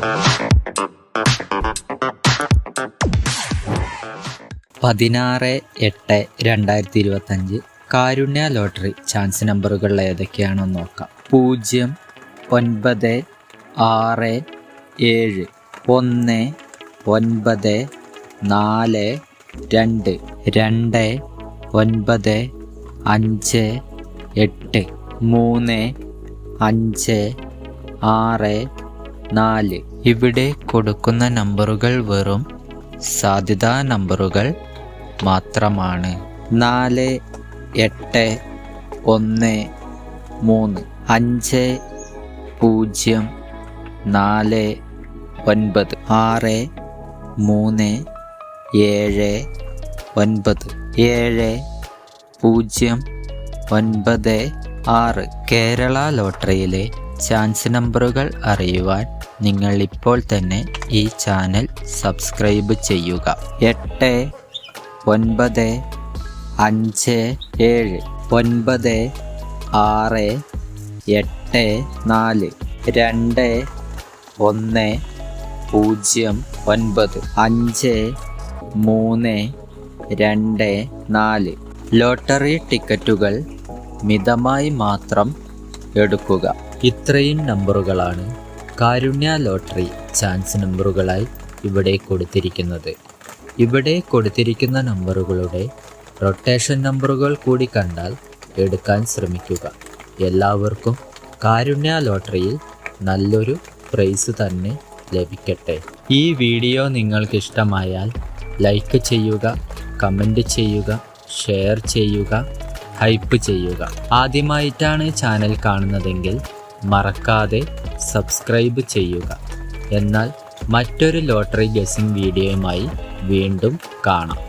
(16/8/2025) കാരുണ്യ lottery chance നമ്പറുകൾ ഏതൊക്കെയാണെന്ന് നോക്കാം. 0, 9, 6, 7, 1, 9, 4, 2, 2, 9, 5, 8, 3, 5, 6, 4. ഇവിടെ കൊടുക്കുന്ന നമ്പറുകൾ വെറും സാധ്യതാ നമ്പറുകൾ മാത്രമാണ്. 4, 8, 1, 3, 5, 0, 4, 9, 6, 3, 7, 9, 7, 0, 9, 6. കേരള ലോട്ടറിയിലെ ചാൻസ് നമ്പറുകൾ അറിയുവാൻ നിങ്ങൾ ഇപ്പോൾ തന്നെ ഈ ചാനൽ സബ്സ്ക്രൈബ് ചെയ്യുക. 8, 9, 5, 7, 9, 6, 8, 4, 2, 1, 0, 9, 5, 3, 2, 4. ലോട്ടറി ടിക്കറ്റുകൾ മിതമായി മാത്രം എടുക്കുക. ഇത്രയും നമ്പറുകളാണ് കാരുണ്യ ലോട്ടറി ചാൻസ് നമ്പറുകളായി ഇവിടെ കൊടുത്തിരിക്കുന്നത്. ഇവിടെ കൊടുത്തിരിക്കുന്ന നമ്പറുകളുടെ റൊട്ടേഷൻ നമ്പറുകൾ കൂടി കണ്ടാൽ എടുക്കാൻ ശ്രമിക്കുക. എല്ലാവർക്കും കാരുണ്യ ലോട്ടറിയിൽ നല്ലൊരു പ്രൈസ് തന്നെ ലഭിക്കട്ടെ. ഈ വീഡിയോ നിങ്ങൾക്ക് ഇഷ്ടമായാൽ ലൈക്ക് ചെയ്യുക, കമൻറ്റ് ചെയ്യുക, ഷെയർ ചെയ്യുക, ഹൈപ്പ് ചെയ്യുക. ആദ്യമായിട്ടാണ് ചാനൽ കാണുന്നതെങ്കിൽ മറക്കാതെ സബ്സ്ക്രൈബ് ചെയ്യുക. എന്നാൽ മറ്റൊരു ലോട്ടറി ഗെസ്സിംഗ് വീഡിയോയുമായി വീണ്ടും കാണാം.